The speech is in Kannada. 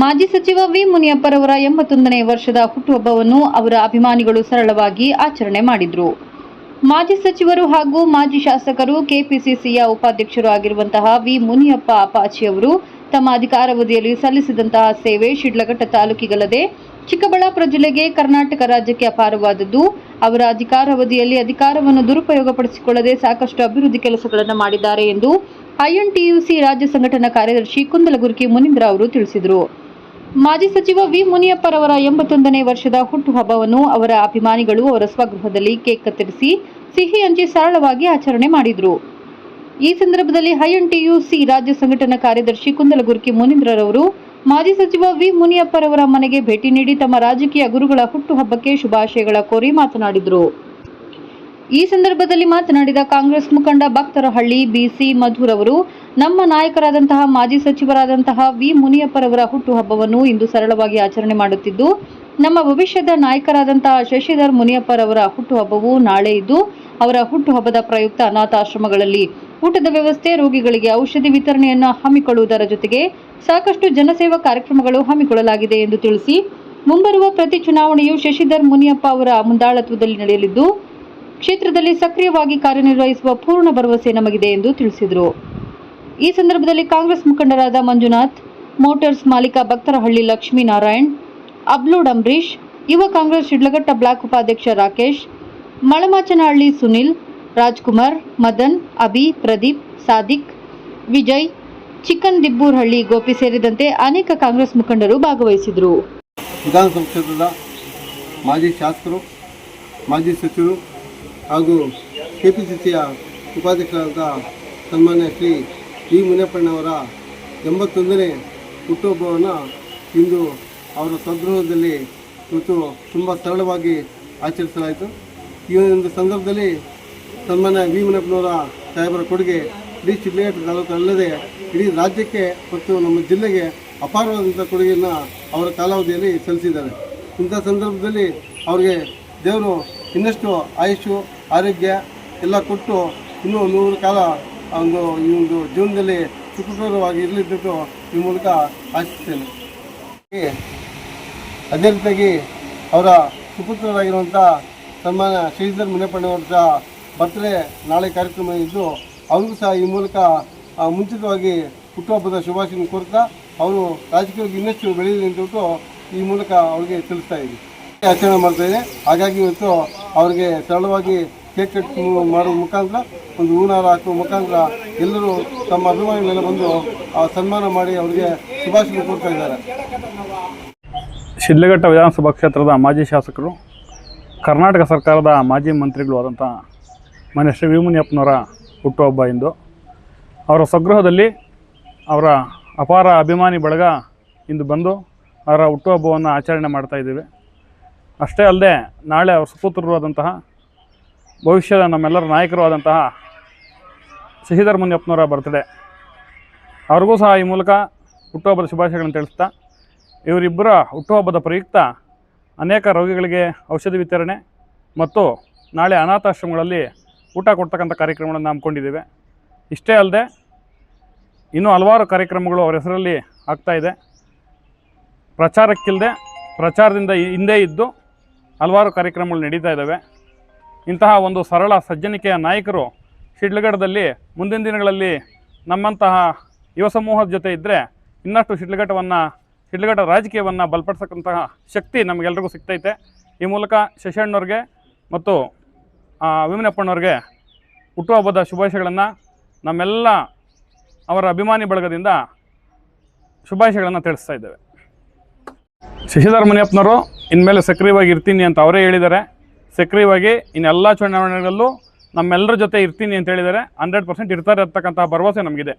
ಮಾಜಿ ಸಚಿವ ವಿ ಮುನಿಯಪ್ಪರವರ 81ನೇ ವರ್ಷದ ಹುಟ್ಟುಹಬ್ಬವನ್ನು ಅವರ ಅಭಿಮಾನಿಗಳು ಸರಳವಾಗಿ ಆಚರಣೆ ಮಾಡಿದರು. ಮಾಜಿ ಸಚಿವರು ಹಾಗೂ ಮಾಜಿ ಶಾಸಕರು ಕೆಪಿಸಿಸಿಯ ಉಪಾಧ್ಯಕ್ಷರು ಆಗಿರುವಂತಹ ವಿ ಮುನಿಯಪ್ಪ ಅಪಾಚಿ ಅವರು ತಮ್ಮ ಅಧಿಕಾರಾವಧಿಯಲ್ಲಿ ಸಲ್ಲಿಸಿದಂತಹ ಸೇವೆ ಶಿಡ್ಲಘಟ್ಟ ತಾಲೂಕಿಗಲ್ಲದೆ ಚಿಕ್ಕಬಳ್ಳಾಪುರ ಜಿಲ್ಲೆಗೆ, ಕರ್ನಾಟಕ ರಾಜ್ಯಕ್ಕೆ ಅಪಾರವಾದದ್ದು. ಅವರ ಅಧಿಕಾರಾವಧಿಯಲ್ಲಿ ಅಧಿಕಾರವನ್ನು ದುರುಪಯೋಗಪಡಿಸಿಕೊಳ್ಳದೆ ಸಾಕಷ್ಟು ಅಭಿವೃದ್ಧಿ ಕೆಲಸಗಳನ್ನು ಮಾಡಿದ್ದಾರೆ ಎಂದು ಐಎನ್ಟಿಯುಸಿ ರಾಜ್ಯ ಸಂಘಟನಾ ಕಾರ್ಯದರ್ಶಿ ಕುಂದಲಗುರ್ಕಿ ಮುನೀಂದ್ರ ಅವರು ತಿಳಿಸಿದರು. ಮಾಜಿ ಸಚಿವ ವಿ ಮುನಿಯಪ್ಪರವರ 81ನೇ ವರ್ಷದ ಹುಟ್ಟುಹಬ್ಬವನ್ನು ಅವರ ಅಭಿಮಾನಿಗಳು ಅವರ ಸ್ವಗೃಹದಲ್ಲಿ ಕೇಕ್ ಕತ್ತರಿಸಿ ಸಿಹಿ ಹಂಚಿ ಸರಳವಾಗಿ ಆಚರಣೆ ಮಾಡಿದರು. ಈ ಸಂದರ್ಭದಲ್ಲಿ ಐಎನ್ಟಿಯುಸಿ ರಾಜ್ಯ ಸಂಘಟನಾ ಕಾರ್ಯದರ್ಶಿ ಕುಂದಲಗುರ್ಕಿ ಮುನೀಂದ್ರರವರು ಮಾಜಿ ಸಚಿವ ವಿ ಮುನಿಯಪ್ಪರವರ ಮನೆಗೆ ಭೇಟಿ ನೀಡಿ ತಮ್ಮ ರಾಜಕೀಯ ಗುರುಗಳ ಹುಟ್ಟುಹಬ್ಬಕ್ಕೆ ಶುಭಾಶಯಗಳ ಕೋರಿ ಮಾತನಾಡಿದರು. ಈ ಸಂದರ್ಭದಲ್ಲಿ ಮಾತನಾಡಿದ ಕಾಂಗ್ರೆಸ್ ಮುಖಂಡ ಭಕ್ತರಹಳ್ಳಿ ಬಿಸಿ ಮಧುರ್ ಅವರು, ನಮ್ಮ ನಾಯಕರಾದಂತಹ ಮಾಜಿ ಸಚಿವರಾದಂತಹ ವಿ ಮುನಿಯಪ್ಪರವರ ಹುಟ್ಟುಹಬ್ಬವನ್ನು ಇಂದು ಸರಳವಾಗಿ ಆಚರಣೆ ಮಾಡುತ್ತಿದ್ದು, ನಮ್ಮ ಭವಿಷ್ಯದ ನಾಯಕರಾದಂತಹ ಶಶಿಧರ್ ಮುನಿಯಪ್ಪರವರ ಹುಟ್ಟುಹಬ್ಬವು ನಾಳೆ ಇದ್ದು, ಅವರ ಹುಟ್ಟುಹಬ್ಬದ ಪ್ರಯುಕ್ತ ಅನಾಥಾಶ್ರಮಗಳಲ್ಲಿ ಊಟದ ವ್ಯವಸ್ಥೆ, ರೋಗಿಗಳಿಗೆ ಔಷಧಿ ವಿತರಣೆಯನ್ನು ಹಮ್ಮಿಕೊಳ್ಳುವುದರ ಜೊತೆಗೆ ಸಾಕಷ್ಟು ಜನಸೇವಾ ಕಾರ್ಯಕ್ರಮಗಳು ಹಮ್ಮಿಕೊಳ್ಳಲಾಗಿದೆ ಎಂದು ತಿಳಿಸಿ, ಮುಂಬರುವ ಪ್ರತಿ ಚುನಾವಣೆಯು ಶಶಿಧರ್ ಮುನಿಯಪ್ಪ ಅವರ ಮುಂದಾಳತ್ವದಲ್ಲಿ ನಡೆಯಲಿದ್ದು, ಕ್ಷೇತ್ರದಲ್ಲಿ ಸಕ್ರಿಯವಾಗಿ ಕಾರ್ಯನಿರ್ವಹಿಸುವ ಪೂರ್ಣ ಭರವಸೆ ನಮಗಿದೆ ಎಂದು ತಿಳಿಸಿದರು. ಈ ಸಂದರ್ಭದಲ್ಲಿ ಕಾಂಗ್ರೆಸ್ ಮುಖಂಡರಾದ ಮಂಜುನಾಥ್, ಮೋಟಾರ್ಸ್ ಮಾಲೀಕ ಭಕ್ತರಹಳ್ಳಿ ಲಕ್ಷ್ಮೀನಾರಾಯಣ್, ಅಬ್ಲೋಡ್ ಅಂಬರೀಶ್, ಯುವ ಕಾಂಗ್ರೆಸ್ ಶಿಡ್ಲಘಟ್ಟ ಬ್ಲಾಕ್ ಉಪಾಧ್ಯಕ್ಷ ರಾಕೇಶ್, ಮಳಮಾಚನಹಳ್ಳಿ ಸುನಿಲ್, ರಾಜ್ಕುಮಾರ್, ಮದನ್, ಅಭಿ, ಪ್ರದೀಪ್, ಸಾದಿಕ್, ವಿಜಯ್, ಚಿಕ್ಕನ್ ದಿಬ್ಬೂರಹಳ್ಳಿ ಗೋಪಿ ಸೇರಿದಂತೆ ಅನೇಕ ಕಾಂಗ್ರೆಸ್ ಮುಖಂಡರು ಭಾಗವಹಿಸಿದರು. ವಿಧಾನಸಭಾ ಕ್ಷೇತ್ರದ ಮಾಜಿ ಶಾಸಕರು, ಮಾಜಿ ಸಚಿವರು ಹಾಗೂ ಕೆಪಿಸಿಸಿಯ ಉಪಾಧ್ಯಕ್ಷರಾದ ಸನ್ಮಾನ್ಯ ಶ್ರೀ ವಿ ಮುನಿಯಪ್ಪಣ್ಣವರ 81ನೇ ಹುಟ್ಟುಹಬ್ಬವನ್ನು ಇಂದು ಅವರ ಸ್ವಗೃಹದಲ್ಲಿ ಇವತ್ತು ತುಂಬ ಸರಳವಾಗಿ ಆಚರಿಸಲಾಯಿತು. ಈ ಒಂದು ಸಂದರ್ಭದಲ್ಲಿ ಸನ್ಮಾನ್ಯ ವಿ ಮುನಿಯಪ್ಪನವರ ಸಾಹೇಬರ ಕೊಡುಗೆ ಇಡೀ ಶಿಡ್ಲಘಟ್ಟ ತಾಲೂಕು ಅಲ್ಲದೆ ಇಡೀ ರಾಜ್ಯಕ್ಕೆ ಮತ್ತು ನಮ್ಮ ಜಿಲ್ಲೆಗೆ ಅಪಾರವಾದಂಥ ಕೊಡುಗೆಯನ್ನು ಅವರ ಕಾಲಾವಧಿಯಲ್ಲಿ ಸಲ್ಲಿಸಿದ್ದಾರೆ. ಇಂಥ ಸಂದರ್ಭದಲ್ಲಿ ಅವರಿಗೆ ದೇವರು ಇನ್ನಷ್ಟು ಆಯುಷು, ಆರೋಗ್ಯ ಎಲ್ಲ ಕೊಟ್ಟು ಇನ್ನೂ 100 ಕಾಲ ಈ ಒಂದು ಜೀವನದಲ್ಲಿ ಸುಖಕರವಾಗಿ ಇರಲಿದ್ದು ಈ ಮೂಲಕ ಆಶಿಸ್ತೇನೆ. ಅದೇ ರೀತಿಯಾಗಿ ಅವರ ಸುಪುತ್ರರಾಗಿರುವಂಥ ಸನ್ಮಾನ್ಯ ಶಶಿಧರ್ ಮುನಿಯಪ್ಪಣ್ಣವರ ಬರ್ತ್ಡೇ ನಾಳೆ ಕಾರ್ಯಕ್ರಮ ಇದ್ದು, ಅವ್ರಿಗೂ ಸಹ ಈ ಮೂಲಕ ಮುಂಚಿತವಾಗಿ ಹುಟ್ಟುಹಬ್ಬದ ಶುಭಾಶಯ ಕೋರ್ತಾ ಅವರು ರಾಜಕೀಯವಾಗಿ ಇನ್ನಷ್ಟು ಬೆಳೆಯಲಿ ಅಂತಬಿಟ್ಟು ಈ ಮೂಲಕ ಅವ್ರಿಗೆ ತಿಳಿಸ್ತಾ ಇದ್ದೀವಿ, ಆಚರಣೆ ಮಾಡ್ತಾಯಿದೆ. ಹಾಗಾಗಿ ಇವತ್ತು ಅವ್ರಿಗೆ ಸರಳವಾಗಿ ಕೇಕ್ ಕಟ್ ಮಾಡುವ ಮುಖಾಂತರ, ಒಂದು ಹೂನಾರ ಹಾಕುವ ಮುಖಾಂತರ ಎಲ್ಲರೂ ತಮ್ಮ ಅಭಿಮಾನಿಗಳೆಲ್ಲ ಬಂದು ಸನ್ಮಾನ ಮಾಡಿ ಅವರಿಗೆ ಶುಭಾಶಯ ಕೋರ್ತಾ ಇದ್ದಾರೆ. ಶಿಡ್ಲಘಟ್ಟ ವಿಧಾನಸಭಾ ಕ್ಷೇತ್ರದ ಮಾಜಿ ಶಾಸಕರು, ಕರ್ನಾಟಕ ಸರ್ಕಾರದ ಮಾಜಿ ಮಂತ್ರಿಗಳು ಆದಂಥ ಮಾನ್ಯ ಶ್ರೀ ವಿ ಮುನಿಯಪ್ಪನವರ ಹುಟ್ಟುಹಬ್ಬ ಇಂದು. ಅವರ ಸ್ವಗೃಹದಲ್ಲಿ ಅವರ ಅಪಾರ ಅಭಿಮಾನಿ ಬಳಗ ಇಂದು ಬಂದು ಅವರ ಹುಟ್ಟುಹಬ್ಬವನ್ನು ಆಚರಣೆ ಮಾಡ್ತಾಯಿದ್ದೀವಿ. ಅಷ್ಟೇ ಅಲ್ಲದೆ ನಾಳೆ ಅವರ ಸುಪುತ್ರರು ಆದಂತಹ ಭವಿಷ್ಯದ ನಮ್ಮೆಲ್ಲರ ನಾಯಕರು ಆದಂತಹ ಶಶಿಧರ್ ಮುನಿಯಪ್ಪನವರ ಬರ್ತ್ಡೇ, ಅವ್ರಿಗೂ ಸಹ ಈ ಮೂಲಕ ಹುಟ್ಟುಹಬ್ಬದ ಶುಭಾಶಯಗಳನ್ನು ತಿಳಿಸ್ತಾ, ಇವರಿಬ್ಬರ ಹುಟ್ಟುಹಬ್ಬದ ಪ್ರಯುಕ್ತ ಅನೇಕ ರೋಗಿಗಳಿಗೆ ಔಷಧಿ ವಿತರಣೆ ಮತ್ತು ನಾಳೆ ಅನಾಥಾಶ್ರಮಗಳಲ್ಲಿ ಊಟ ಕೊಡ್ತಕ್ಕಂಥ ಕಾರ್ಯಕ್ರಮಗಳನ್ನು ಹಮ್ಮಿಕೊಂಡಿದ್ದೇವೆ. ಇಷ್ಟೇ ಅಲ್ಲದೆ ಇನ್ನೂ ಹಲವಾರು ಕಾರ್ಯಕ್ರಮಗಳು ಅವರ ಹೆಸರಲ್ಲಿ ಆಗ್ತಾಯಿದೆ. ಪ್ರಚಾರಕ್ಕಿಲ್ಲದೆ ಪ್ರಚಾರದಿಂದ ಹಿಂದೆ ಇದ್ದು ಹಲವಾರು ಕಾರ್ಯಕ್ರಮಗಳು ನಡೀತಾ ಇದ್ದಾವೆ. ಇಂತಹ ಒಂದು ಸರಳ ಸಜ್ಜನಿಕೆಯ ನಾಯಕರು ಶಿಡ್ಲಘಟ್ಟದಲ್ಲಿ ಮುಂದಿನ ದಿನಗಳಲ್ಲಿ ನಮ್ಮಂತಹ ಯುವ ಸಮೂಹದ ಜೊತೆ ಇದ್ದರೆ ಇನ್ನಷ್ಟು ಶಿಡ್ಲಘಟ್ಟ ರಾಜಕೀಯವನ್ನು ಬಲಪಡಿಸಕ್ಕಂತಹ ಶಕ್ತಿ ನಮಗೆಲ್ಲರಿಗೂ ಸಿಗ್ತೈತೆ. ಈ ಮೂಲಕ ಶಶಣ್ಣವ್ರಿಗೆ ಮತ್ತು ವಿ ಮುನಿಯಪ್ಪಣ್ಣವ್ರಿಗೆ ಹುಟ್ಟುಹಬ್ಬದ ಶುಭಾಶಯಗಳನ್ನು ನಮ್ಮೆಲ್ಲ ಅವರ ಅಭಿಮಾನಿ ಬಳಗದಿಂದ ಶುಭಾಶಯಗಳನ್ನು ತಿಳಿಸ್ತಾ ಇದ್ದೇವೆ. ಶಶಿಧರ್ ಮುನಿಯಪ್ಪನವರು ಇನ್ಮೇಲೆ ಸಕ್ರಿಯವಾಗಿ ಇರ್ತೀನಿ ಅಂತ ಅವರೇ ಹೇಳಿದ್ದಾರೆ. ಸಕ್ರಿಯವಾಗಿ ಇನ್ನೆಲ್ಲ ಚುನಾವಣೆಗಳಲ್ಲೂ ನಮ್ಮೆಲ್ಲರ ಜೊತೆ ಇರ್ತೀನಿ ಅಂತ ಹೇಳಿದ್ದಾರೆ. 100% ಇರ್ತಾರೆ ಅಂತಕ್ಕಂಥ ಭರವಸೆ ನಮಗಿದೆ.